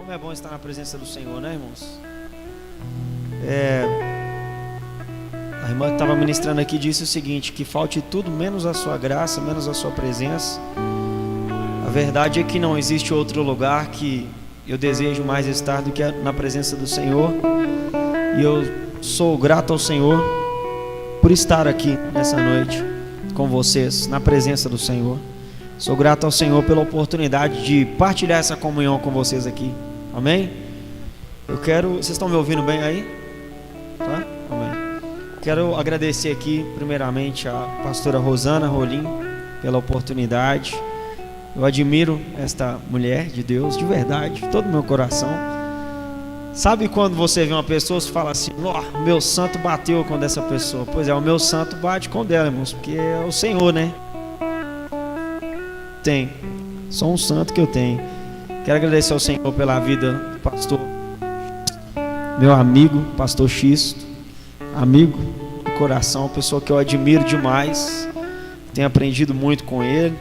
Como é bom estar na presença do Senhor, né, irmãos? A irmã que estava ministrando aqui disse o seguinte: que falte tudo menos a sua graça, menos a sua presença. A verdade é que não existe outro lugar que eu desejo mais estar do que na presença do Senhor. E eu sou grato ao Senhor por estar aqui nessa noite com vocês, na presença do Senhor. Sou grato ao Senhor pela oportunidade de partilhar essa comunhão com vocês aqui. Amém? Vocês estão me ouvindo bem aí? Tá? Amém. Quero agradecer aqui primeiramente a pastora Rosana Rolim pela oportunidade. Eu admiro esta mulher de Deus de verdade, de todo o meu coração. Sabe quando você vê uma pessoa e fala assim: ó, meu santo bateu com dessa pessoa? Pois é, o meu santo bate com dela, irmãos, porque é o Senhor, né? Só um santo que eu tenho. Quero agradecer ao Senhor pela vida do pastor, meu amigo, pastor Xisto, amigo do coração, pessoa que eu admiro demais, tenho aprendido muito com ele.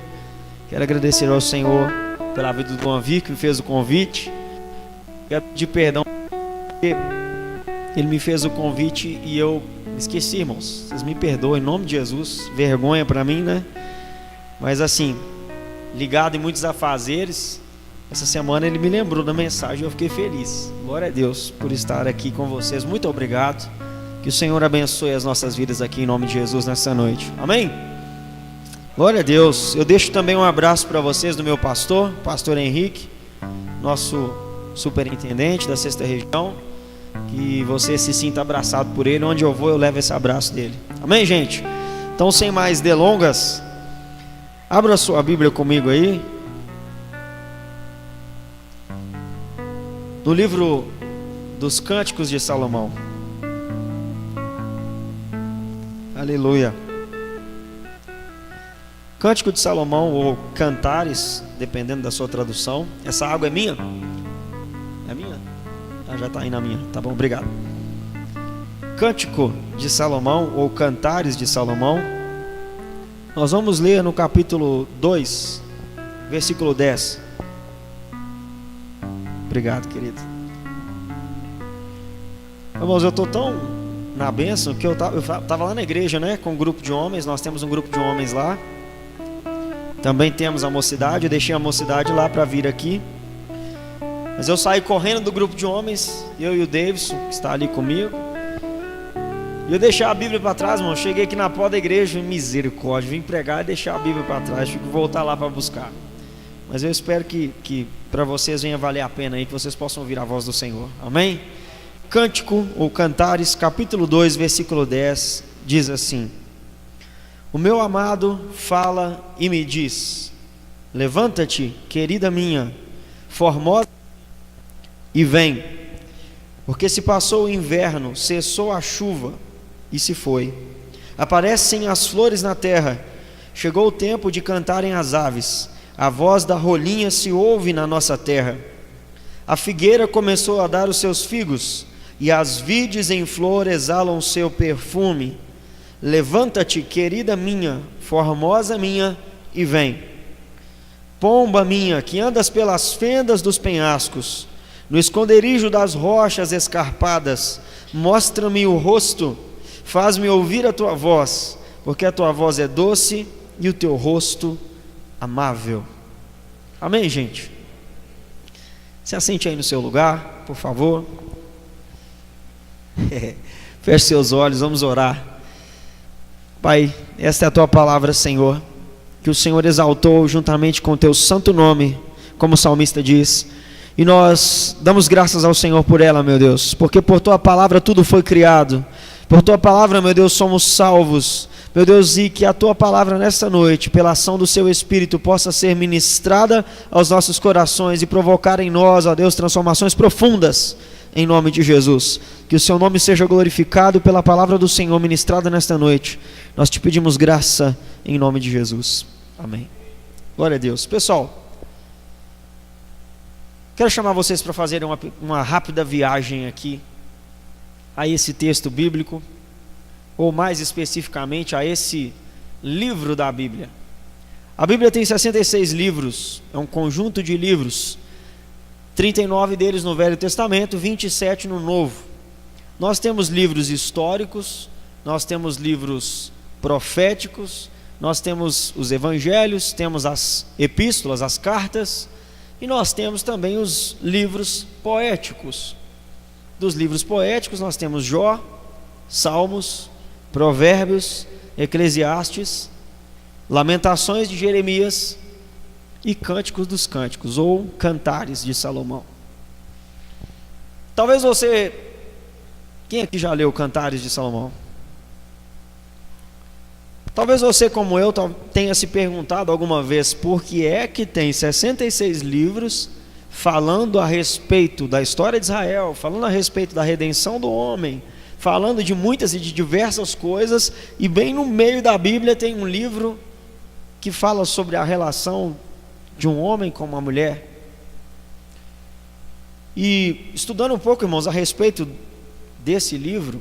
Quero agradecer ao Senhor pela vida do Anvi, que me fez o convite. Quero pedir perdão porque ele me fez o convite e eu esqueci, irmãos. Vocês me perdoem, em nome de Jesus. Vergonha para mim, né? Mas assim, ligado em muitos afazeres, essa semana ele me lembrou da mensagem e eu fiquei feliz. Glória a Deus por estar aqui com vocês. Muito obrigado. Que o Senhor abençoe as nossas vidas aqui em nome de Jesus nessa noite. Amém? Glória a Deus. Eu deixo também um abraço para vocês do meu pastor Henrique, nosso superintendente da 6ª região. Que você se sinta abraçado por ele. Onde eu vou, eu levo esse abraço dele. Amém, gente? Então, sem mais delongas, abra a sua Bíblia comigo aí. No livro dos Cânticos de Salomão. Aleluia. Cântico de Salomão, ou Cantares, dependendo da sua tradução. Essa água é minha? É minha? Ah, já está aí na minha. Tá bom, obrigado. Cântico de Salomão, ou Cantares de Salomão. Nós vamos ler no capítulo 2, versículo 10. Obrigado, querido. Irmãos, eu estou tão na bênção que eu estava lá na igreja, né? Com um grupo de homens. Nós temos um grupo de homens lá. Também temos a mocidade. Eu deixei a mocidade lá para vir aqui. Mas eu saí correndo do grupo de homens. Eu e o Davidson, que está ali comigo. E eu deixei a Bíblia para trás, irmão. Cheguei aqui na porta da igreja, misericórdia. Vim pregar e deixar a Bíblia para trás. Tive que voltar lá para buscar. Mas eu espero que para vocês venha valer a pena aí, que vocês possam ouvir a voz do Senhor. Amém? Cântico ou Cantares, capítulo 2, versículo 10, diz assim: o meu amado fala e me diz: levanta-te, querida minha, formosa, e vem. Porque se passou o inverno, cessou a chuva e se foi. Aparecem as flores na terra, chegou o tempo de cantarem as aves. A voz da rolinha se ouve na nossa terra. A figueira começou a dar os seus figos, e as vides em flor exalam o seu perfume. Levanta-te, querida minha, formosa minha, e vem. Pomba minha, que andas pelas fendas dos penhascos, no esconderijo das rochas escarpadas, mostra-me o rosto, faz-me ouvir a tua voz, porque a tua voz é doce e o teu rosto amável. Amém, gente? Se assente aí no seu lugar, por favor. Feche seus olhos, vamos orar. Pai, esta é a tua palavra, Senhor, que o Senhor exaltou juntamente com o teu santo nome, como o salmista diz. E nós damos graças ao Senhor por ela, meu Deus, porque por tua palavra tudo foi criado. Por tua palavra, meu Deus, somos salvos. Meu Deus, e que a tua palavra nesta noite, pela ação do seu Espírito, possa ser ministrada aos nossos corações e provocar em nós, ó Deus, transformações profundas, em nome de Jesus. Que o seu nome seja glorificado pela palavra do Senhor ministrada nesta noite. Nós te pedimos graça em nome de Jesus. Amém. Glória a Deus. Pessoal, quero chamar vocês para fazerem uma rápida viagem aqui a esse texto bíblico, ou mais especificamente a esse livro da Bíblia. A Bíblia tem 66 livros, é um conjunto de livros 39 deles no Velho Testamento, 27 no Novo. Nós temos livros históricos, nós temos livros proféticos, nós temos os evangelhos, temos as epístolas, as cartas, e nós temos também os livros poéticos. Dos livros poéticos nós temos Jó, Salmos, Provérbios, Eclesiastes, Lamentações de Jeremias e Cânticos dos Cânticos, ou Cantares de Salomão. Talvez você... Quem aqui já leu Cantares de Salomão? Talvez você, como eu, tenha se perguntado alguma vez por que é que tem 66 livros falando a respeito da história de Israel, falando a respeito da redenção do homem, falando de muitas e de diversas coisas, e bem no meio da Bíblia tem um livro que fala sobre a relação de um homem com uma mulher. E estudando um pouco, irmãos, a respeito desse livro,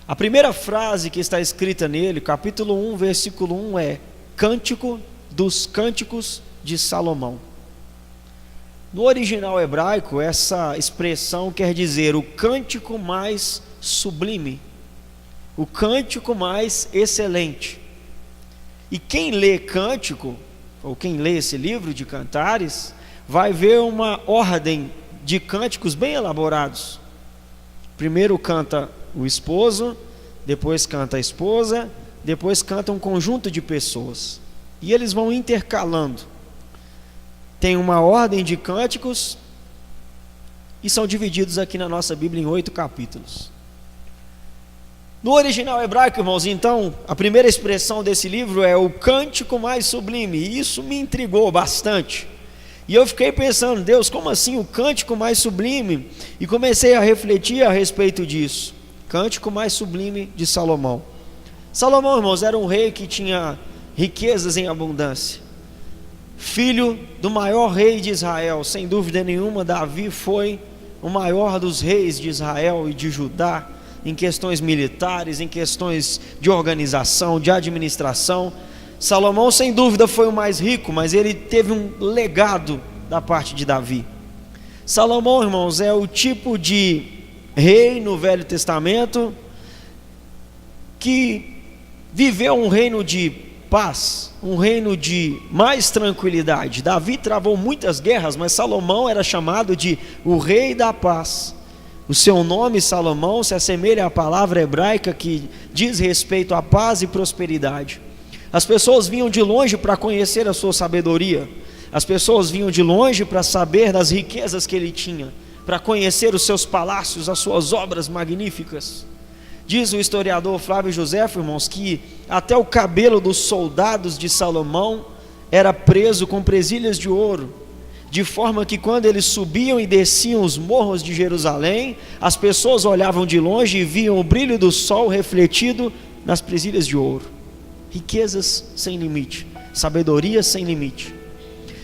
a primeira frase que está escrita nele, capítulo 1, versículo 1, é Cântico dos Cânticos de Salomão. No original hebraico, essa expressão quer dizer o cântico mais sublime, o cântico mais excelente. E quem lê cântico, ou quem lê esse livro de Cantares, vai ver uma ordem de cânticos bem elaborados. Primeiro canta o esposo, depois canta a esposa, depois canta um conjunto de pessoas, e eles vão intercalando. Tem uma ordem de cânticos, e são divididos aqui na nossa Bíblia em 8 capítulos. No original hebraico, irmãos, então, a primeira expressão desse livro é o cântico mais sublime, e isso me intrigou bastante. E eu fiquei pensando, Deus, como assim o cântico mais sublime? E comecei a refletir a respeito disso. Cântico mais sublime de Salomão. Salomão, irmãos, era um rei que tinha riquezas em abundância. Filho do maior rei de Israel, sem dúvida nenhuma, Davi foi o maior dos reis de Israel e de Judá, em questões militares, em questões de organização, de administração. Salomão, sem dúvida, foi o mais rico, mas ele teve um legado da parte de Davi. Salomão, irmãos, é o tipo de rei no Velho Testamento que viveu um reino de paz, um reino de mais tranquilidade. Davi travou muitas guerras, mas Salomão era chamado de o rei da paz. O seu nome, Salomão, se assemelha à palavra hebraica que diz respeito à paz e prosperidade. As pessoas vinham de longe para conhecer a sua sabedoria. As pessoas vinham de longe para saber das riquezas que ele tinha, para conhecer os seus palácios, as suas obras magníficas. Diz o historiador Flávio Joséfo, irmãos, que até o cabelo dos soldados de Salomão era preso com presilhas de ouro, de forma que quando eles subiam e desciam os morros de Jerusalém, as pessoas olhavam de longe e viam o brilho do sol refletido nas presilhas de ouro. Riquezas sem limite, sabedoria sem limite.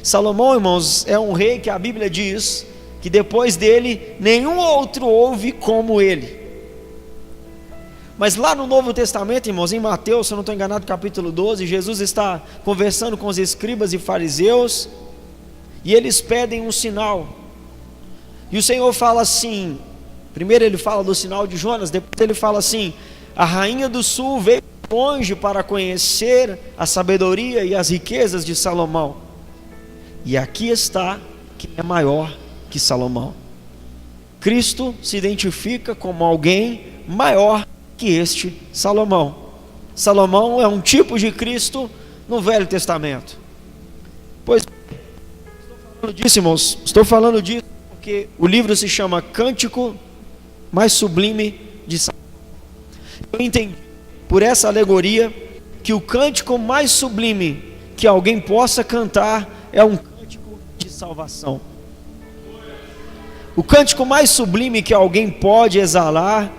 Salomão, irmãos, é um rei que a Bíblia diz que depois dele nenhum outro houve como ele. Mas lá no Novo Testamento, irmãos, em Mateus, se eu não estou enganado, capítulo 12, Jesus está conversando com os escribas e fariseus, e eles pedem um sinal, e o Senhor fala assim, primeiro ele fala do sinal de Jonas, depois ele fala assim, a rainha do sul veio longe para conhecer a sabedoria e as riquezas de Salomão, e aqui está quem é maior que Salomão. Cristo se identifica como alguém maior que este Salomão. Salomão é um tipo de Cristo no Velho Testamento. Pois estou falando disso, irmãos, estou falando disso porque o livro se chama Cântico mais Sublime de Salomão. Eu entendi por essa alegoria que o cântico mais sublime que alguém possa cantar é um cântico de salvação. O cântico mais sublime que alguém pode exalar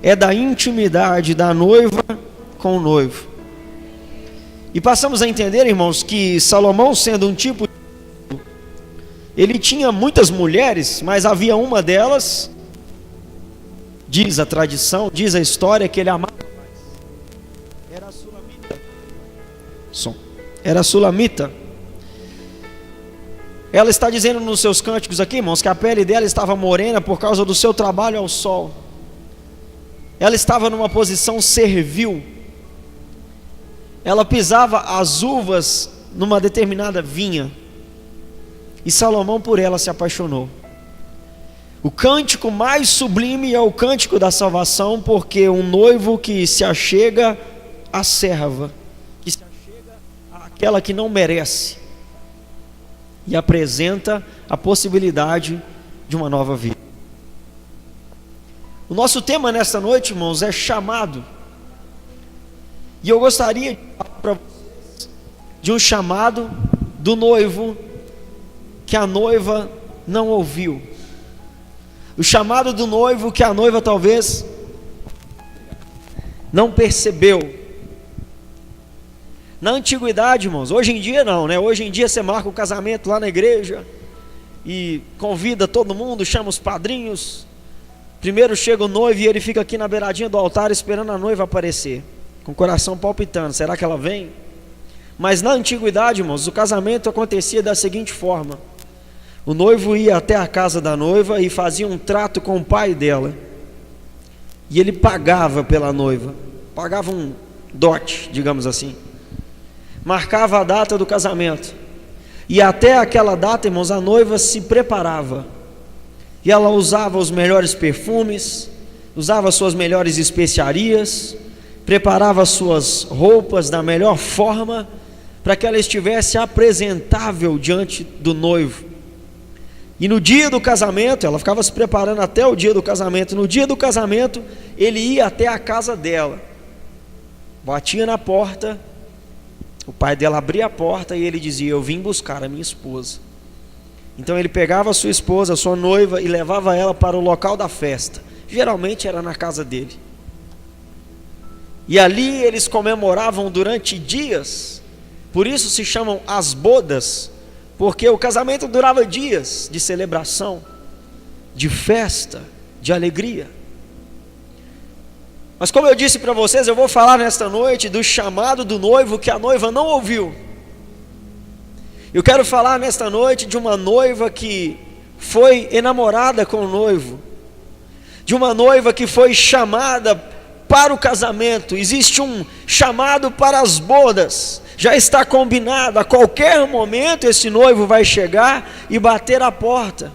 é da intimidade da noiva com o noivo. E passamos a entender, irmãos, que Salomão, sendo um tipo, ele tinha muitas mulheres, mas havia uma delas, diz a tradição, diz a história, que ele amava mais. Era a Sulamita. Era a Sulamita. Ela está dizendo nos seus cânticos aqui, irmãos, que a pele dela estava morena por causa do seu trabalho ao sol. Ela estava numa posição servil. Ela pisava as uvas numa determinada vinha. E Salomão por ela se apaixonou. O cântico mais sublime é o cântico da salvação, porque um noivo que se achega à serva, que se achega àquela que não merece, e apresenta a possibilidade de uma nova vida. O nosso tema nesta noite, irmãos, é chamado. E eu gostaria de falar para vocês de um chamado do noivo que a noiva não ouviu. O chamado do noivo que a noiva talvez não percebeu. Na antiguidade, irmãos, hoje em dia não, né? Hoje em dia você marca o casamento lá na igreja e convida todo mundo, chama os padrinhos. Primeiro chega o noivo e ele fica aqui na beiradinha do altar esperando a noiva aparecer, com o coração palpitando, será que ela vem? Mas na antiguidade, irmãos, o casamento acontecia da seguinte forma: o noivo ia até a casa da noiva e fazia um trato com o pai dela, e ele pagava pela noiva, pagava um dote, digamos assim, marcava a data do casamento, e até aquela data, irmãos, a noiva se preparava, e ela usava os melhores perfumes, usava as suas melhores especiarias, preparava as suas roupas da melhor forma, para que ela estivesse apresentável diante do noivo. E no dia do casamento, ela ficava se preparando até o dia do casamento. No dia do casamento, ele ia até a casa dela, batia na porta, o pai dela abria a porta e ele dizia: eu vim buscar a minha esposa. Então ele pegava a sua esposa, a sua noiva, e levava ela para o local da festa. Geralmente era na casa dele. E ali eles comemoravam durante dias. Por isso se chamam as bodas, porque o casamento durava dias de celebração, de festa, de alegria. Mas como eu disse para vocês, eu vou falar nesta noite do chamado do noivo que a noiva não ouviu. Eu quero falar nesta noite de uma noiva que foi enamorada com o noivo, de uma noiva que foi chamada para o casamento. Existe um chamado para as bodas, já está combinado, a qualquer momento esse noivo vai chegar e bater a porta.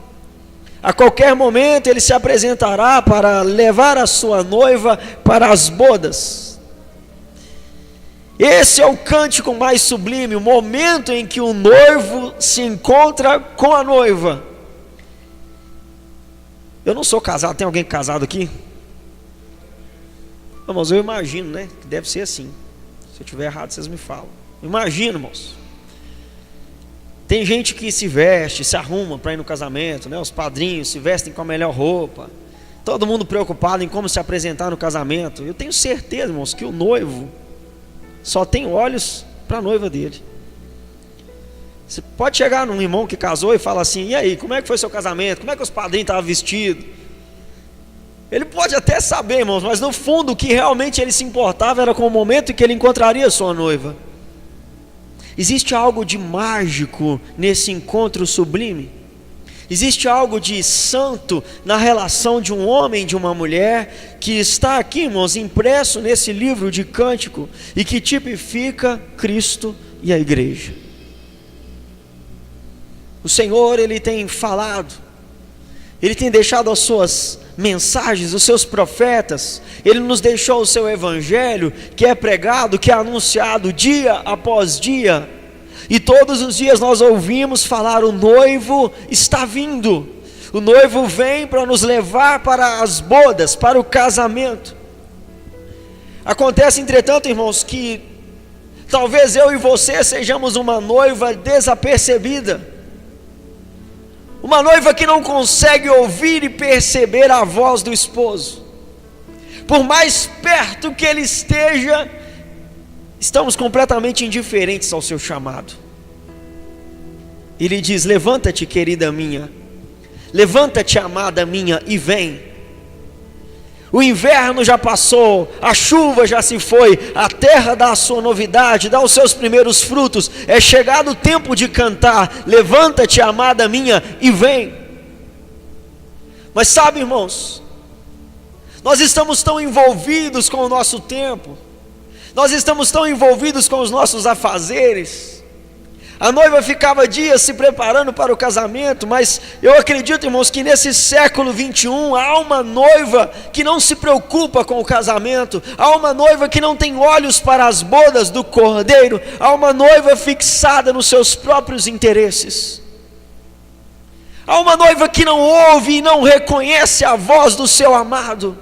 A qualquer momento ele se apresentará para levar a sua noiva para as bodas. Esse é o cântico mais sublime, o momento em que o noivo se encontra com a noiva. Eu não sou casado, tem alguém casado aqui? Irmãos, eu imagino, né, que deve ser assim. Se eu estiver errado, vocês me falam. Imagina, irmãos. Tem gente que se veste, se arruma para ir no casamento, né? Os padrinhos se vestem com a melhor roupa. Todo mundo preocupado em como se apresentar no casamento. Eu tenho certeza, irmãos, que o noivo só tem olhos para a noiva dele. Você pode chegar num irmão que casou e falar assim: e aí, como é que foi seu casamento? Como é que os padrinhos estavam vestidos? Ele pode até saber, irmãos, mas no fundo o que realmente ele se importava era com o momento em que ele encontraria sua noiva. Existe algo de mágico nesse encontro sublime. Existe algo de santo na relação de um homem e de uma mulher, que está aqui, irmãos, impresso nesse livro de cântico, e que tipifica Cristo e a igreja. O Senhor, Ele tem falado, Ele tem deixado as suas mensagens, os seus profetas, Ele nos deixou o seu evangelho, que é pregado, que é anunciado dia após dia, e todos os dias nós ouvimos falar: o noivo está vindo, o noivo vem para nos levar para as bodas, para o casamento. Acontece, entretanto, irmãos, que talvez eu e você sejamos uma noiva desapercebida, uma noiva que não consegue ouvir e perceber a voz do esposo. Por mais perto que ele esteja, estamos completamente indiferentes ao seu chamado. Ele diz: levanta-te, querida minha, levanta-te, amada minha, e vem. O inverno já passou, a chuva já se foi, a terra dá a sua novidade, dá os seus primeiros frutos. É chegado o tempo de cantar: levanta-te, amada minha, e vem. Mas sabe, irmãos, nós estamos tão envolvidos com o nosso tempo, nós estamos tão envolvidos com os nossos afazeres. A noiva ficava dias se preparando para o casamento, mas eu acredito, irmãos, que nesse século 21 há uma noiva que não se preocupa com o casamento, há uma noiva que não tem olhos para as bodas do Cordeiro, há uma noiva fixada nos seus próprios interesses. Há uma noiva que não ouve e não reconhece a voz do seu amado,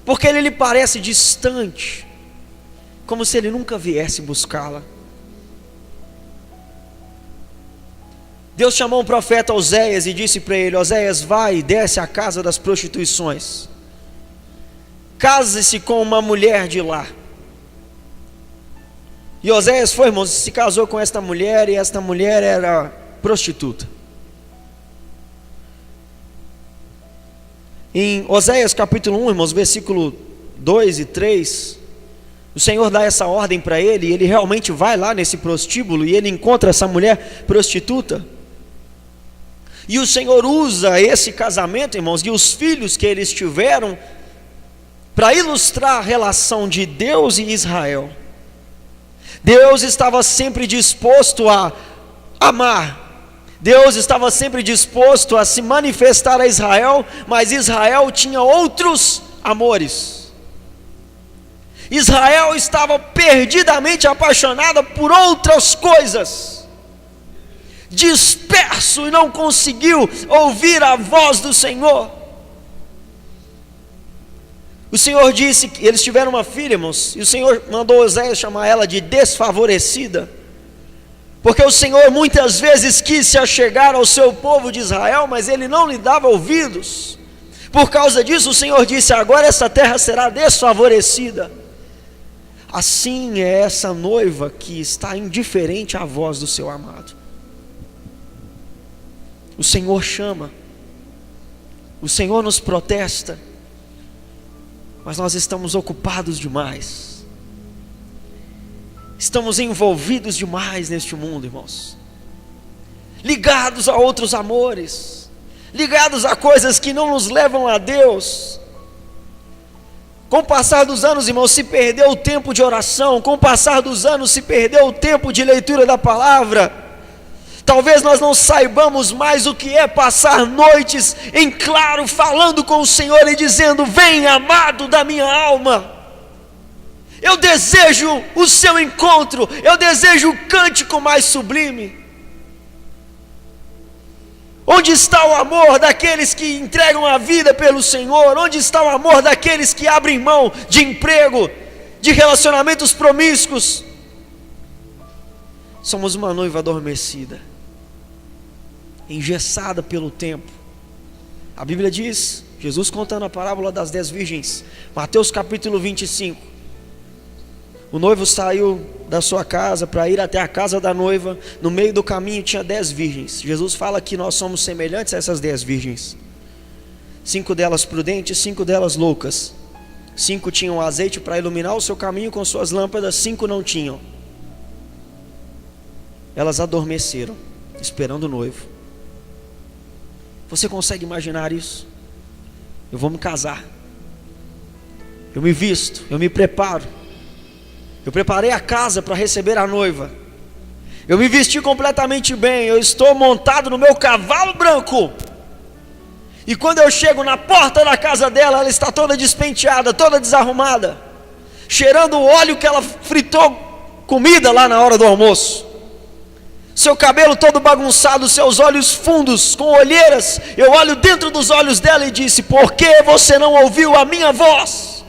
porque ele lhe parece distante, como se ele nunca viesse buscá-la. Deus chamou um profeta Oséias e disse para ele: Oséias, vai e desce à casa das prostituições, case-se com uma mulher de lá. E Oséias foi, irmãos, se casou com esta mulher, e esta mulher era prostituta. Em Oséias capítulo 1, irmãos, versículo 2 e 3, o Senhor dá essa ordem para ele, e ele realmente vai lá nesse prostíbulo, e ele encontra essa mulher prostituta. E o Senhor usa esse casamento, irmãos, e os filhos que eles tiveram, para ilustrar a relação de Deus e Israel. Deus estava sempre disposto a amar, Deus estava sempre disposto a se manifestar a Israel, mas Israel tinha outros amores. Israel estava perdidamente apaixonada por outras coisas, disperso, e não conseguiu ouvir a voz do Senhor. O Senhor disse que eles tiveram uma filha, irmãos, e o Senhor mandou Oséias chamar ela de desfavorecida, porque o Senhor muitas vezes quis se achegar ao seu povo de Israel, mas ele não lhe dava ouvidos. Por causa disso o Senhor disse: agora essa terra será desfavorecida. Assim é essa noiva que está indiferente à voz do seu amado. O Senhor chama, o Senhor nos protesta, mas nós estamos ocupados demais, estamos envolvidos demais neste mundo, irmãos, ligados a outros amores, ligados a coisas que não nos levam a Deus. Com o passar dos anos, irmãos, se perdeu o tempo de oração, com o passar dos anos se perdeu o tempo de leitura da palavra. Talvez nós não saibamos mais o que é passar noites em claro, falando com o Senhor e dizendo: vem, amado da minha alma, eu desejo o seu encontro, eu desejo o cântico mais sublime. Onde está o amor daqueles que entregam a vida pelo Senhor? Onde está o amor daqueles que abrem mão de emprego, de relacionamentos promíscuos? Somos uma noiva adormecida, engessada pelo tempo. A Bíblia diz, Jesus contando a parábola das 10 virgens, Mateus capítulo 25, o noivo saiu da sua casa para ir até a casa da noiva. No meio do caminho tinha 10 virgens. Jesus fala que nós somos semelhantes a essas 10 virgens, 5 delas prudentes, 5 delas loucas. 5 tinham azeite para iluminar o seu caminho com suas lâmpadas, 5 não tinham. Elas adormeceram, esperando o noivo. Você consegue imaginar isso? Eu vou me casar, eu me visto, eu me preparo, eu preparei a casa para receber a noiva, eu me vesti completamente bem, eu estou montado no meu cavalo branco, e quando eu chego na porta da casa dela, ela está toda despenteada, toda desarrumada, cheirando o óleo que ela fritou comida lá na hora do almoço, seu cabelo todo bagunçado, seus olhos fundos, com olheiras. Eu olho dentro dos olhos dela e disse: por que você não ouviu a minha voz?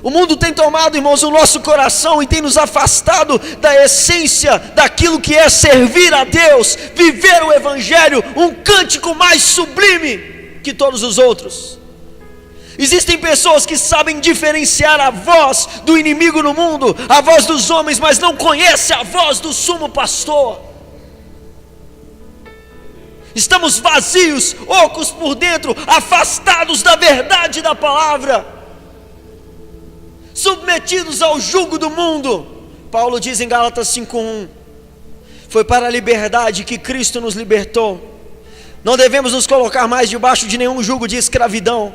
O mundo tem tomado, irmãos, o nosso coração e tem nos afastado da essência daquilo que é servir a Deus, viver o Evangelho, um cântico mais sublime que todos os outros. Existem pessoas que sabem diferenciar a voz do inimigo no mundo, a voz dos homens, mas não conhecem a voz do sumo pastor. Estamos vazios, ocos por dentro, afastados da verdade da palavra, submetidos ao jugo do mundo. Paulo diz em Gálatas 5:1: foi para a liberdade que Cristo nos libertou. Não devemos nos colocar mais debaixo de nenhum jugo de escravidão.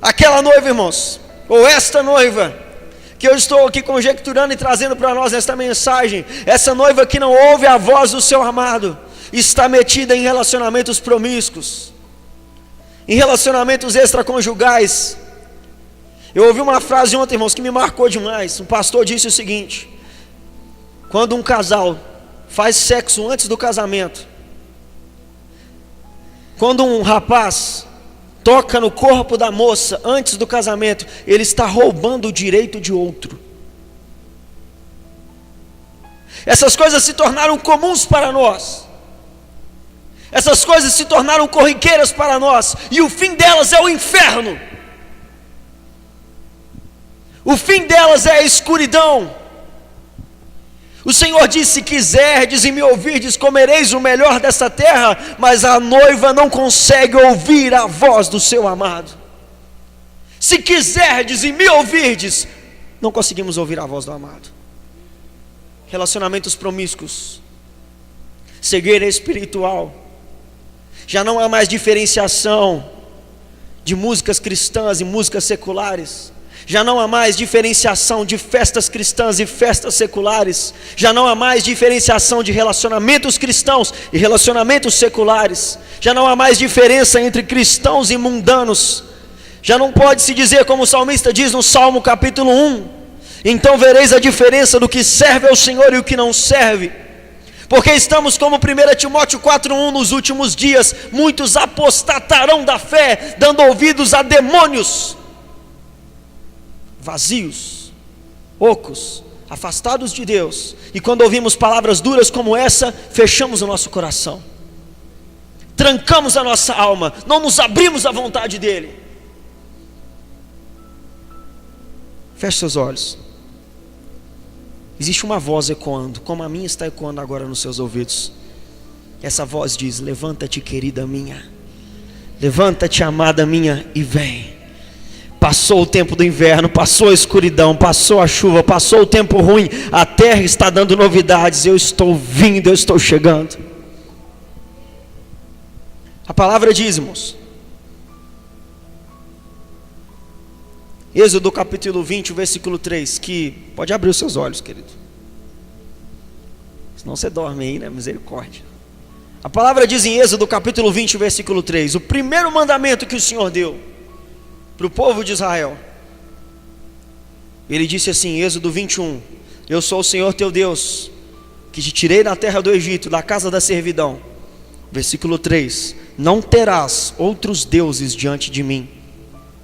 Aquela noiva, irmãos, ou esta noiva, que eu estou aqui conjecturando e trazendo para nós nesta mensagem, essa noiva que não ouve a voz do seu amado, está metida em relacionamentos promíscuos, em relacionamentos extraconjugais. Eu ouvi uma frase ontem, irmãos, que me marcou demais. Um pastor disse o seguinte: quando um casal faz sexo antes do casamento, quando um rapaz toca no corpo da moça antes do casamento, ele está roubando o direito de outro. Essas coisas se tornaram comuns para nós, essas coisas se tornaram corriqueiras para nós, e o fim delas é o inferno, o fim delas é a escuridão. O Senhor disse: se quiserdes e me ouvirdes, comereis o melhor dessa terra. Mas a noiva não consegue ouvir a voz do seu amado. Se quiserdes e me ouvirdes, não conseguimos ouvir a voz do amado. Relacionamentos promíscuos, cegueira espiritual. Já não há mais diferenciação de músicas cristãs e músicas seculares. Já não há mais diferenciação de festas cristãs e festas seculares. Já não há mais diferenciação de relacionamentos cristãos e relacionamentos seculares. Já não há mais diferença entre cristãos e mundanos. Já não pode se dizer como o salmista diz no Salmo capítulo 1: então vereis a diferença do que serve ao Senhor e o que não serve. Porque estamos como 1 Timóteo 4:1: nos últimos dias muitos apostatarão da fé, dando ouvidos a demônios. Vazios, ocos, afastados de Deus. E quando ouvimos palavras duras como essa, fechamos o nosso coração, trancamos a nossa alma, não nos abrimos à vontade dEle. Feche seus olhos. Existe uma voz ecoando, como a minha está ecoando agora nos seus ouvidos. Essa voz diz: levanta-te, querida minha, levanta-te, amada minha, e vem. Passou o tempo do inverno, passou a escuridão, passou a chuva, passou o tempo ruim, a terra está dando novidades. Eu estou vindo, eu estou chegando. A palavra diz, irmãos, Êxodo capítulo 20, o versículo 3, que, pode abrir os seus olhos, querido, senão você dorme aí, né? Misericórdia. A palavra diz em Êxodo capítulo 20, o versículo 3, o primeiro mandamento que o Senhor deu para o povo de Israel. Ele disse assim, Êxodo 21: eu sou o Senhor teu Deus, que te tirei da terra do Egito, da casa da servidão. Versículo 3: não terás outros deuses diante de mim.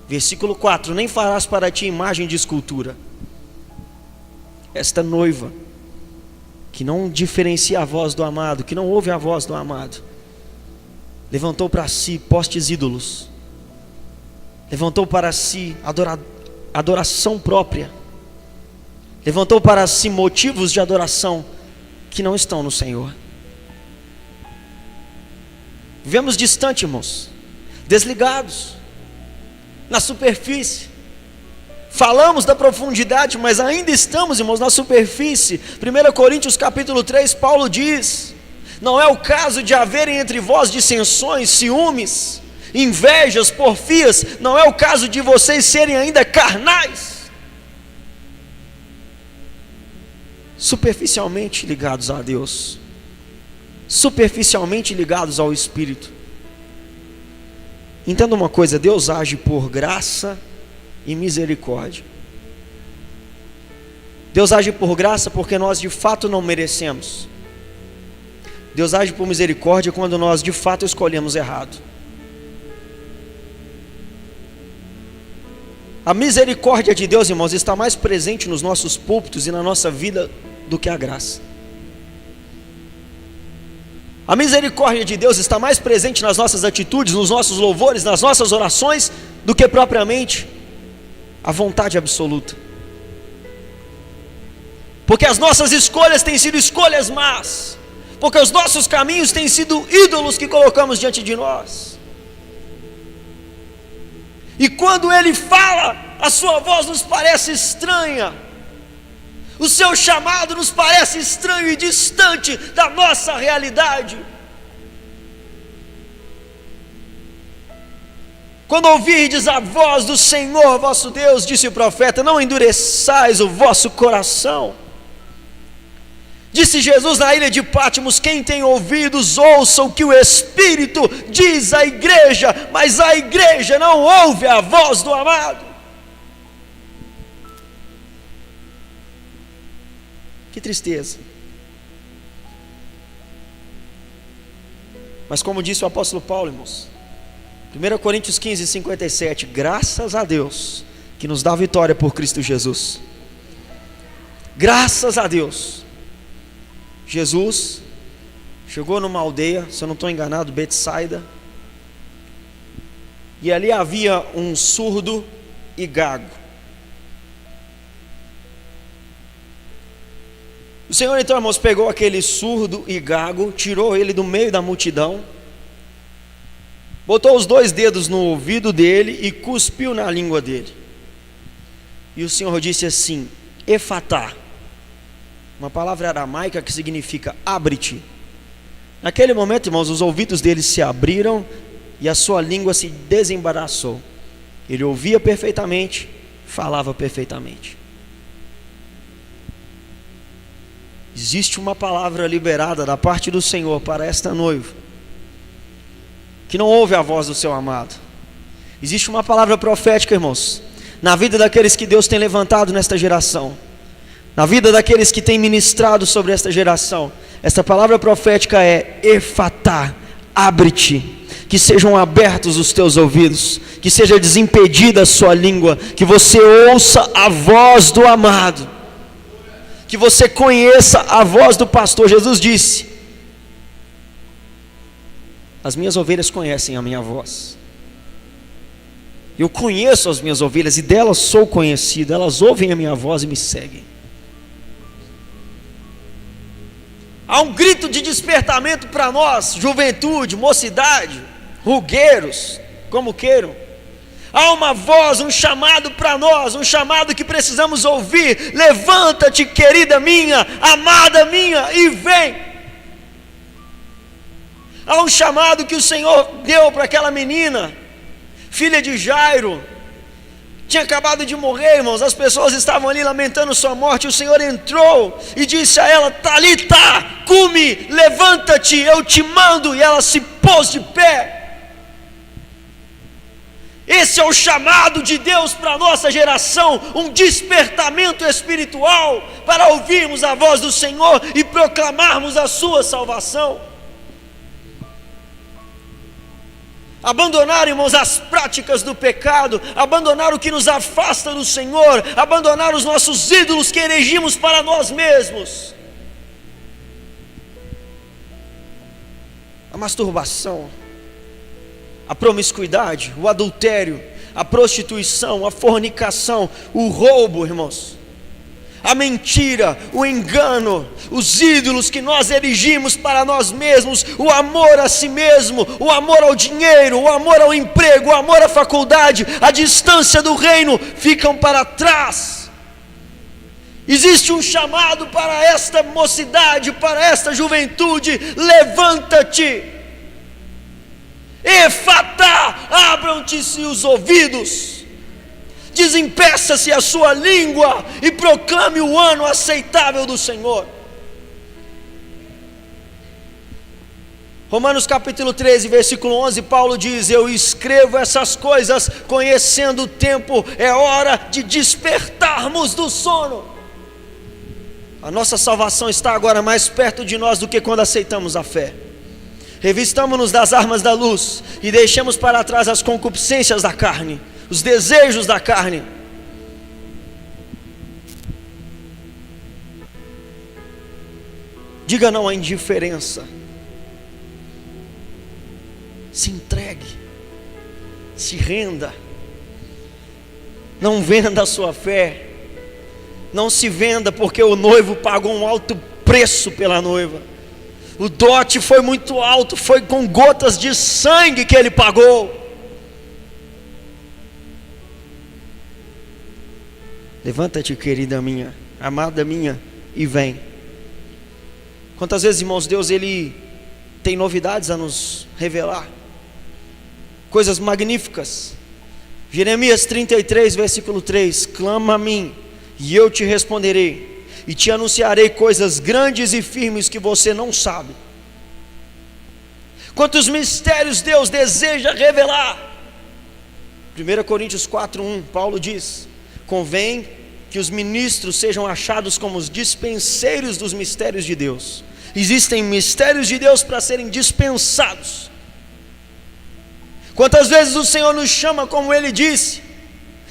Versículo 4: nem farás para ti imagem de escultura. Esta noiva, que não diferencia a voz do amado, que não ouve a voz do amado, levantou para si postes ídolos, levantou para si adoração própria, levantou para si motivos de adoração que não estão no Senhor. Vivemos distante, irmãos, desligados, na superfície. Falamos da profundidade, mas ainda estamos, irmãos, na superfície. 1 Coríntios capítulo 3, Paulo diz: não é o caso de haverem entre vós dissensões, ciúmes, invejas, porfias. Não é o caso de vocês serem ainda carnais, superficialmente ligados a Deus, superficialmente ligados ao Espírito. Entenda uma coisa: Deus age por graça e misericórdia. Deus age por graça porque nós de fato não merecemos. Deus age por misericórdia quando nós de fato escolhemos errado. A misericórdia de Deus, irmãos, está mais presente nos nossos púlpitos e na nossa vida do que a graça. A misericórdia de Deus está mais presente nas nossas atitudes, nos nossos louvores, nas nossas orações, do que propriamente a vontade absoluta. Porque as nossas escolhas têm sido escolhas más, porque os nossos caminhos têm sido ídolos que colocamos diante de nós. E quando Ele fala, a sua voz nos parece estranha, o seu chamado nos parece estranho e distante da nossa realidade. Quando ouvirdes a voz do Senhor vosso Deus, disse o profeta, não endureçais o vosso coração. Disse Jesus na ilha de Pátimos, quem tem ouvidos ouça o que o Espírito diz à igreja, mas a igreja não ouve a voz do amado. Que tristeza. Mas como disse o apóstolo Paulo, irmãos, 1 Coríntios 15, 57, graças a Deus que nos dá vitória por Cristo Jesus. Graças a Deus. Jesus chegou numa aldeia, se eu não estou enganado, Betsaida, e ali havia um surdo e gago. O Senhor então, irmãos, pegou aquele surdo e gago, tirou ele do meio da multidão, botou os 2 dedos no ouvido dele e cuspiu na língua dele. E o Senhor disse assim, Efatá, uma palavra aramaica que significa abre-te. Naquele momento, irmãos, os ouvidos dele se abriram e a sua língua se desembaraçou. Ele ouvia perfeitamente, falava perfeitamente. Existe uma palavra liberada da parte do Senhor para esta noiva, que não ouve a voz do seu amado. Existe uma palavra profética, irmãos, na vida daqueles que Deus tem levantado nesta geração, na vida daqueles que têm ministrado sobre esta geração. Esta palavra profética é Efatá, abre-te, que sejam abertos os teus ouvidos, que seja desimpedida a sua língua, que você ouça a voz do amado, que você conheça a voz do pastor. Jesus disse, as minhas ovelhas conhecem a minha voz. Eu conheço as minhas ovelhas e delas sou conhecido. Elas ouvem a minha voz e me seguem. Há um grito de despertamento para nós, juventude, mocidade, rugueiros, como queiram. Há uma voz, um chamado para nós, um chamado que precisamos ouvir. Levanta-te, querida minha, amada minha, e vem. Há um chamado que o Senhor deu para aquela menina, filha de Jairo, tinha acabado de morrer, irmãos, as pessoas estavam ali lamentando sua morte. O Senhor entrou e disse a ela, Talita, cumi, levanta-te, eu te mando, e ela se pôs de pé. Esse é o chamado de Deus para a nossa geração, um despertamento espiritual, para ouvirmos a voz do Senhor e proclamarmos a sua salvação. Abandonar, irmãos, as práticas do pecado, abandonar o que nos afasta do Senhor, abandonar os nossos ídolos que erigimos para nós mesmos. A masturbação, a promiscuidade, o adultério, a prostituição, a fornicação, o roubo, irmãos, a mentira, o engano, os ídolos que nós erigimos para nós mesmos, o amor a si mesmo, o amor ao dinheiro, o amor ao emprego, o amor à faculdade, a distância do reino, ficam para trás. Existe um chamado para esta mocidade, para esta juventude: levanta-te, Efatá, abram-te-se os ouvidos, desempeça-se a sua língua e proclame o ano aceitável do Senhor. Romanos capítulo 13, versículo 11, Paulo diz: eu escrevo essas coisas conhecendo o tempo, é hora de despertarmos do sono. A nossa salvação está agora mais perto de nós do que quando aceitamos a fé. Revistamo-nos das armas da luz e deixemos para trás as concupiscências da carne, os desejos da carne. Diga não à indiferença. Se entregue, se renda, não venda a sua fé, não se venda, porque o noivo pagou um alto preço pela noiva. O dote foi muito alto, foi com gotas de sangue que ele pagou. Levanta-te, querida minha, amada minha, e vem. Quantas vezes, irmãos, Deus ele tem novidades a nos revelar, coisas magníficas. Jeremias 33, versículo 3: clama a mim, e eu te responderei, e te anunciarei coisas grandes e firmes que você não sabe. Quantos mistérios Deus deseja revelar. 1 Coríntios 4:1, Paulo diz: convém que os ministros sejam achados como os dispenseiros dos mistérios de Deus. Existem mistérios de Deus para serem dispensados. Quantas vezes o Senhor nos chama, como Ele disse: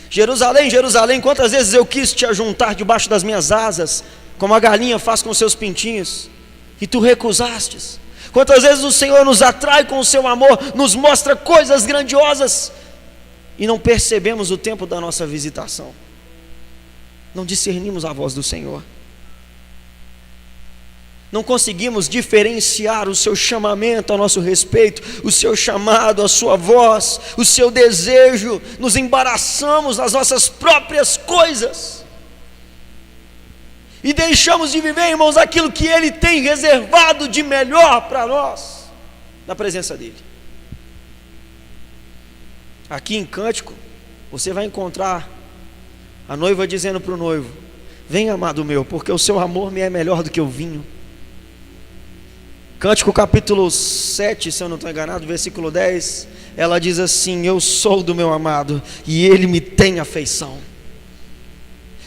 Jerusalém, Jerusalém, quantas vezes eu quis te ajuntar debaixo das minhas asas, como a galinha faz com seus pintinhos, e tu recusastes. Quantas vezes o Senhor nos atrai com o seu amor, nos mostra coisas grandiosas, e não percebemos o tempo da nossa visitação, não discernimos a voz do Senhor, não conseguimos diferenciar o seu chamamento a nosso respeito, o seu chamado, a sua voz, o seu desejo. Nos embaraçamos nas nossas próprias coisas e deixamos de viver, irmãos, aquilo que Ele tem reservado de melhor para nós, na presença dEle. Aqui em Cântico, você vai encontrar a noiva dizendo para o noivo: vem, amado meu, porque o seu amor me é melhor do que o vinho. Cântico capítulo 7, se eu não estou enganado, versículo 10, ela diz assim: eu sou do meu amado, e ele me tem afeição.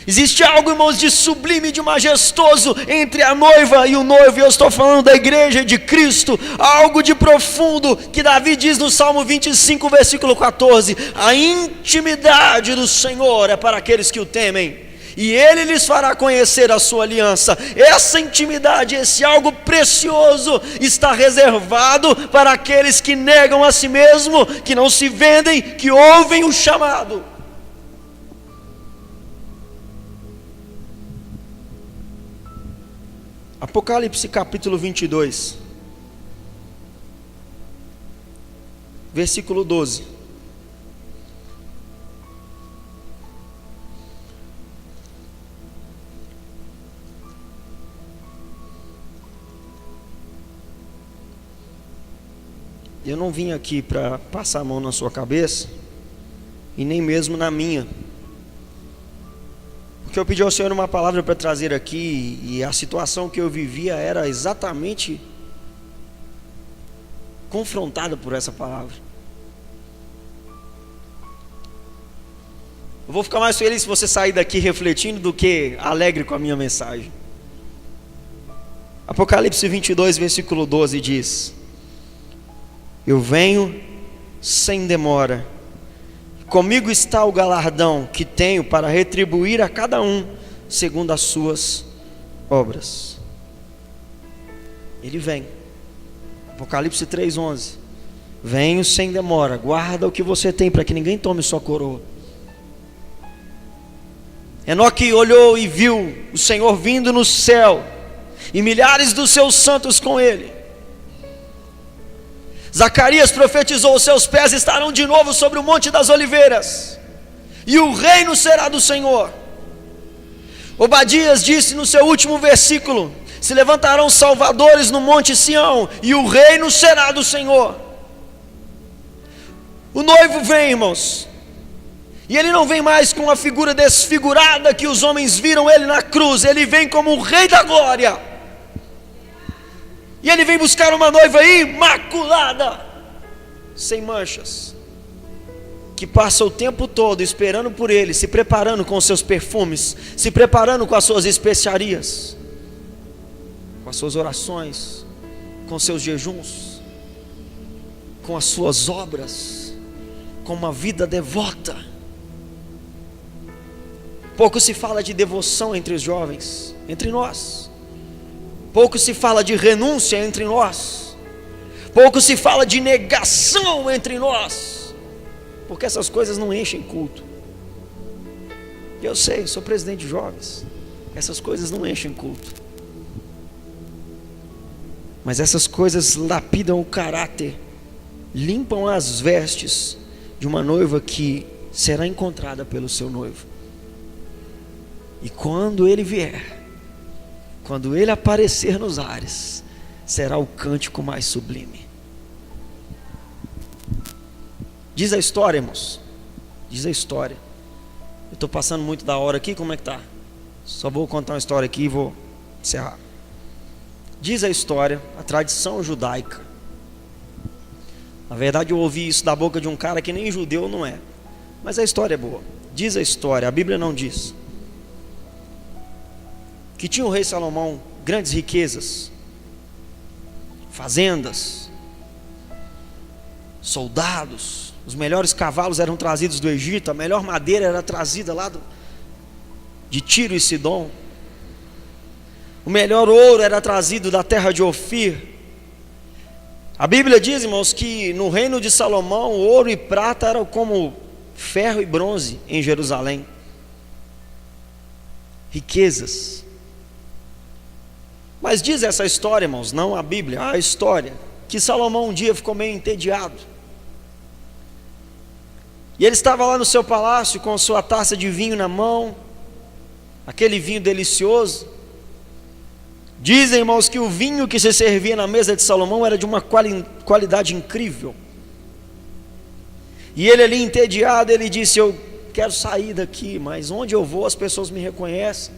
Existe algo, irmãos, de sublime, de majestoso entre a noiva e o noivo, e eu estou falando da igreja de Cristo, algo de profundo, que Davi diz no Salmo 25, versículo 14, a intimidade do Senhor é para aqueles que o temem, e Ele lhes fará conhecer a sua aliança. Essa intimidade, esse algo precioso, está reservado para aqueles que negam a si mesmo, que não se vendem, que ouvem o chamado. Apocalipse capítulo 22, versículo 12. Eu não vim aqui para passar a mão na sua cabeça, e nem mesmo na minha, porque eu pedi ao Senhor uma palavra para trazer aqui, e a situação que eu vivia era exatamente confrontada por essa palavra. Eu vou ficar mais feliz se você sair daqui refletindo do que alegre com a minha mensagem. Apocalipse 22, versículo 12 diz: eu venho sem demora, comigo está o galardão que tenho para retribuir a cada um segundo as suas obras. Ele vem. Apocalipse 3:11. Venho sem demora, guarda o que você tem para que ninguém tome sua coroa. Enoque olhou e viu o Senhor vindo no céu, e milhares dos seus santos com ele. Zacarias profetizou: os seus pés estarão de novo sobre o monte das oliveiras, e o reino será do Senhor. Obadias disse no seu último versículo: se levantarão salvadores no monte Sião, e o reino será do Senhor. O noivo vem, irmãos, e ele não vem mais com a figura desfigurada que os homens viram ele na cruz. Ele vem como o Rei da Glória. E ele vem buscar uma noiva imaculada, sem manchas, que passa o tempo todo esperando por ele, se preparando com seus perfumes, se preparando com as suas especiarias, com as suas orações, com seus jejuns, com as suas obras, com uma vida devota. Pouco se fala de devoção entre os jovens, entre nós. Pouco se fala de renúncia entre nós. Pouco se fala de negação entre nós, porque essas coisas não enchem culto. Eu sei, sou presidente de jovens. Essas coisas não enchem culto. Mas essas coisas lapidam o caráter, limpam as vestes de uma noiva que será encontrada pelo seu noivo. E quando ele vier, quando ele aparecer nos ares, será o cântico mais sublime. Diz a história, irmãos. Diz a história. Eu estou passando muito da hora aqui, como é que tá? Só vou contar uma história aqui e vou encerrar. Diz a história, a tradição judaica. Na verdade eu ouvi isso da boca de um cara que nem judeu não é. Mas a história é boa. Diz a história, a Bíblia não diz, que tinha o rei Salomão grandes riquezas, fazendas, soldados, os melhores cavalos eram trazidos do Egito, a melhor madeira era trazida lá de Tiro e Sidom, o melhor ouro era trazido da terra de Ofir. A Bíblia diz, irmãos, que no reino de Salomão, ouro e prata eram como ferro e bronze em Jerusalém. Riquezas. Mas diz essa história, irmãos, não a Bíblia, a história, que Salomão um dia ficou meio entediado. E ele estava lá no seu palácio com sua taça de vinho na mão, aquele vinho delicioso. Dizem, irmãos, que o vinho que se servia na mesa de Salomão era de uma qualidade incrível. E ele ali entediado, ele disse: eu quero sair daqui, mas onde eu vou as pessoas me reconhecem.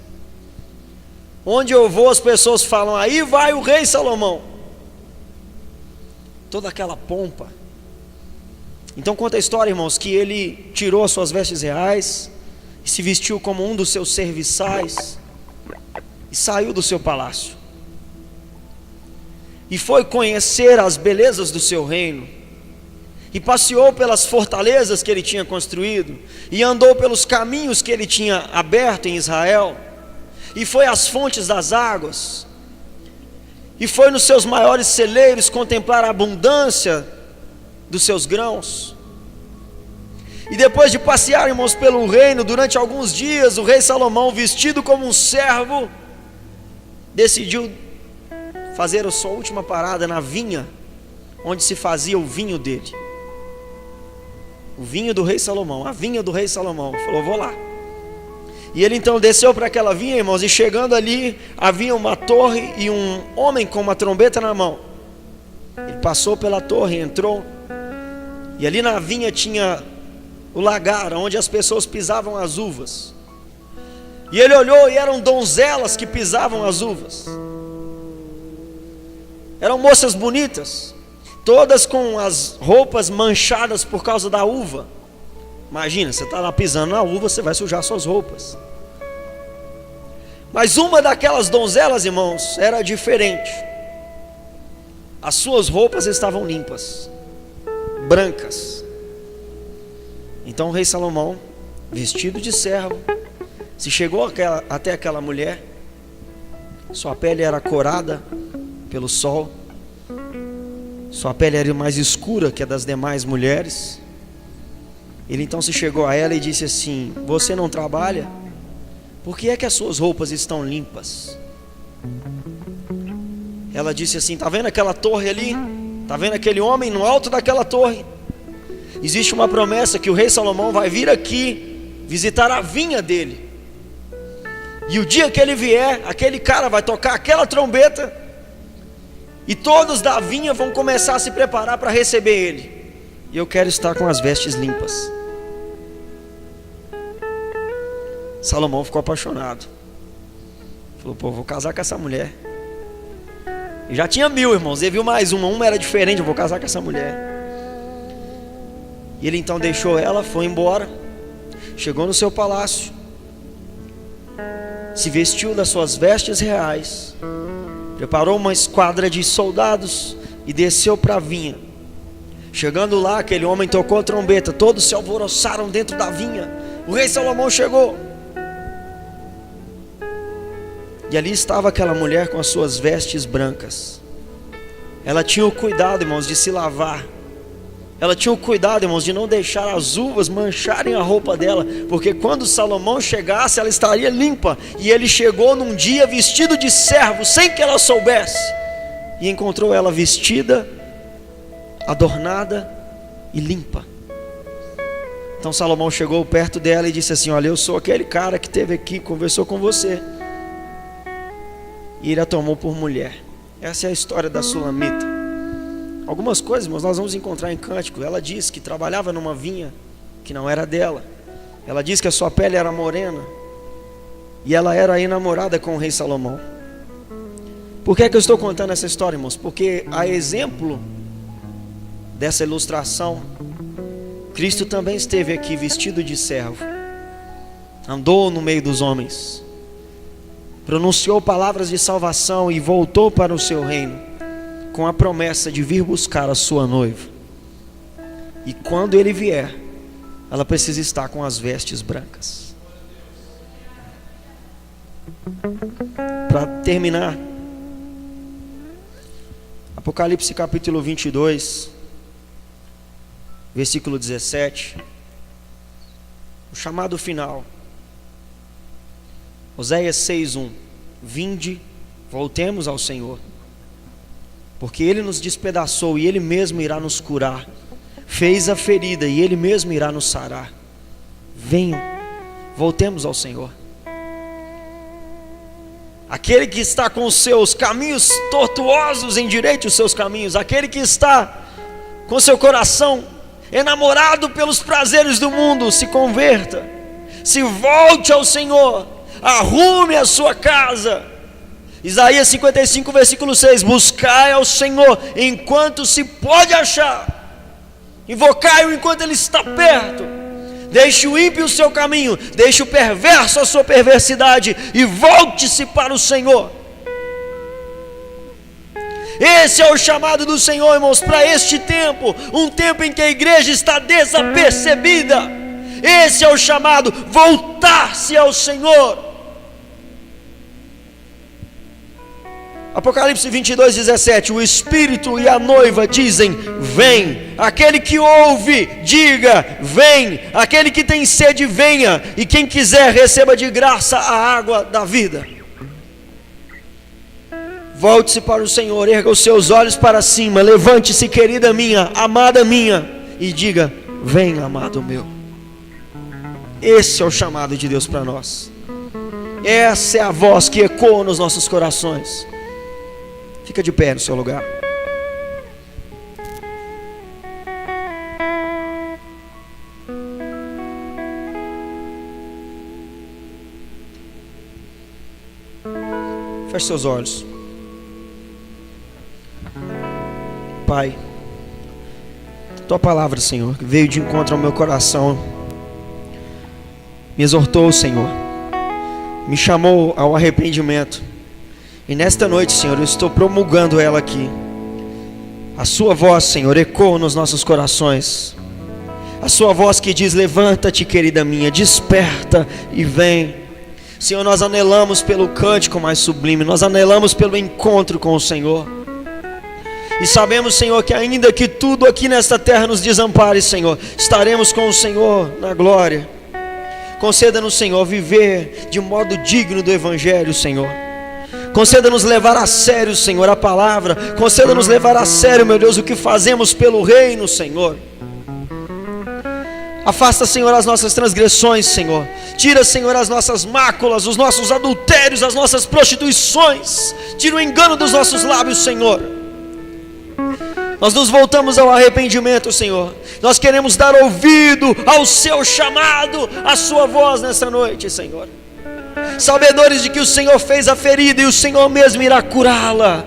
Onde eu vou as pessoas falam: aí vai o rei Salomão. Toda aquela pompa. Então conta a história, irmãos, que ele tirou as suas vestes reais e se vestiu como um dos seus serviçais e saiu do seu palácio e foi conhecer as belezas do seu reino, e passeou pelas fortalezas que ele tinha construído, e andou pelos caminhos que ele tinha aberto em Israel, e foi às fontes das águas, e foi nos seus maiores celeiros contemplar a abundância dos seus grãos. E depois de passear, irmãos, pelo reino durante alguns dias, o rei Salomão, vestido como um servo, decidiu fazer a sua última parada na vinha onde se fazia o vinho dele. O vinho do rei Salomão, a vinha do rei Salomão. Ele falou: vou lá. E ele então desceu para aquela vinha, irmãos, e chegando ali, havia uma torre e um homem com uma trombeta na mão. Ele passou pela torre, entrou, e ali na vinha tinha o lagar, onde as pessoas pisavam as uvas. E ele olhou e eram donzelas que pisavam as uvas. Eram moças bonitas, todas com as roupas manchadas por causa da uva. Imagina, você está lá pisando na uva, você vai sujar suas roupas. Mas uma daquelas donzelas, irmãos, era diferente. As suas roupas estavam limpas, brancas. Então o rei Salomão, vestido de servo, se chegou até aquela mulher. Sua pele era corada pelo sol, sua pele era mais escura que a das demais mulheres. Ele então se chegou a ela e disse assim: você não trabalha? Por que é que as suas roupas estão limpas? Ela disse assim: está vendo aquela torre ali? Está vendo aquele homem no alto daquela torre? Existe uma promessa que o rei Salomão vai vir aqui visitar a vinha dele. E o dia que ele vier, aquele cara vai tocar aquela trombeta, e todos da vinha vão começar a se preparar para receber ele. E eu quero estar com as vestes limpas. Salomão ficou apaixonado. Falou: pô, vou casar com essa mulher. E já tinha 1000, irmãos. Ele viu mais uma era diferente. Eu vou casar com essa mulher. E ele então deixou ela, foi embora, chegou no seu palácio, se vestiu das suas vestes reais, preparou uma esquadra de soldados e desceu para a vinha. Chegando lá, aquele homem tocou a trombeta, todos se alvoroçaram dentro da vinha. O rei Salomão chegou, e ali estava aquela mulher com as suas vestes brancas. Ela tinha o cuidado, irmãos, de se lavar. Ela tinha o cuidado, irmãos, de não deixar as uvas mancharem a roupa dela, porque quando Salomão chegasse, ela estaria limpa. E ele chegou num dia vestido de servo, sem que ela soubesse. e encontrou ela vestida, adornada e limpa. Então Salomão chegou perto dela e disse assim: olha, eu sou aquele cara que esteve aqui, conversou com você. E ele a tomou por mulher. Essa é a história da Sulamita. Algumas coisas, irmãos, nós vamos encontrar em Cântico. Ela diz que trabalhava numa vinha que não era dela. Ela diz que a sua pele era morena, e ela era aí namorada com o rei Salomão. Por que é que eu estou contando essa história, irmãos? Porque a exemplo dessa ilustração, Cristo também esteve aqui vestido de servo, andou no meio dos homens, pronunciou palavras de salvação e voltou para o seu reino com a promessa de vir buscar a sua noiva. E quando ele vier, ela precisa estar com as vestes brancas. Para terminar, Apocalipse capítulo 22, versículo 17, o chamado final. Oséias 6:1. Vinde, voltemos ao Senhor, porque Ele nos despedaçou e Ele mesmo irá nos curar. Fez a ferida e Ele mesmo irá nos sarar. Venham, voltemos ao Senhor. Aquele que está com os seus caminhos tortuosos, endireite os seus caminhos. Aquele que está com seu coração enamorado pelos prazeres do mundo, se converta, se volte ao Senhor, arrume a sua casa. Isaías 55, versículo 6: buscai ao Senhor enquanto se pode achar, invocai-o enquanto Ele está perto. Deixe o ímpio o seu caminho, deixe o perverso a sua perversidade, e volte-se para o Senhor. Esse é o chamado do Senhor, irmãos, para este tempo, um tempo em que a igreja está desapercebida. Esse é o chamado, voltar-se ao Senhor. Apocalipse 22, 17: o Espírito e a noiva dizem: vem. Aquele que ouve, diga: vem. Aquele que tem sede, venha. E quem quiser, receba de graça a água da vida. Volte-se para o Senhor, erga os seus olhos para cima, levante-se, querida minha, amada minha, e diga: vem, amado meu. Esse é o chamado de Deus para nós. Essa é a voz que ecoa nos nossos corações. Fica de pé no seu lugar. Feche seus olhos. Pai, Tua palavra, Senhor, que veio de encontro ao meu coração, me exortou, Senhor, me chamou ao arrependimento. E nesta noite, Senhor, eu estou promulgando ela aqui. A Sua voz, Senhor, ecoa nos nossos corações. A Sua voz que diz: levanta-te, querida minha, desperta e vem. Senhor, nós anelamos pelo cântico mais sublime, nós anelamos pelo encontro com o Senhor. E sabemos, Senhor, que ainda que tudo aqui nesta terra nos desampare, Senhor, estaremos com o Senhor na glória. Conceda-nos, Senhor, viver de modo digno do Evangelho, Senhor. Conceda-nos levar a sério, Senhor, a palavra. Conceda-nos levar a sério, meu Deus, o que fazemos pelo reino, Senhor. Afasta, Senhor, as nossas transgressões, Senhor. Tira, Senhor, as nossas máculas, os nossos adultérios, as nossas prostituições. Tira o engano dos nossos lábios, Senhor. Nós nos voltamos ao arrependimento, Senhor. Nós queremos dar ouvido ao Seu chamado, à Sua voz nesta noite, Senhor. Sabedores de que o Senhor fez a ferida e o Senhor mesmo irá curá-la.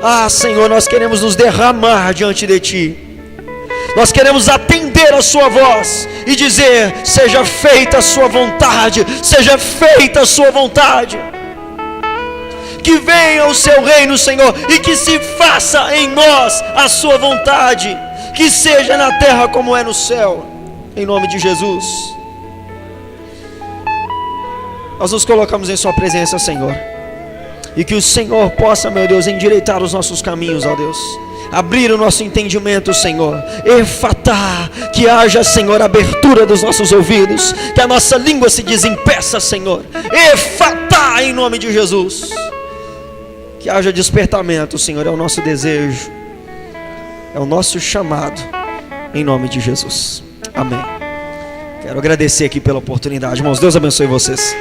Ah, Senhor, nós queremos nos derramar diante de Ti. Nós queremos atender a Sua voz e dizer: seja feita a Sua vontade, seja feita a Sua vontade. Que venha o Seu reino, Senhor, e que se faça em nós a Sua vontade, que seja na terra como é no céu, em nome de Jesus. Nós nos colocamos em Sua presença, Senhor, e que o Senhor possa, meu Deus, endireitar os nossos caminhos, ó Deus, abrir o nosso entendimento, Senhor, efatá, que haja, Senhor, abertura dos nossos ouvidos, que a nossa língua se desempeça, Senhor, efatá, em nome de Jesus. Que haja despertamento, Senhor, é o nosso desejo, é o nosso chamado, em nome de Jesus. Amém. Quero agradecer aqui pela oportunidade, irmãos. Deus abençoe vocês.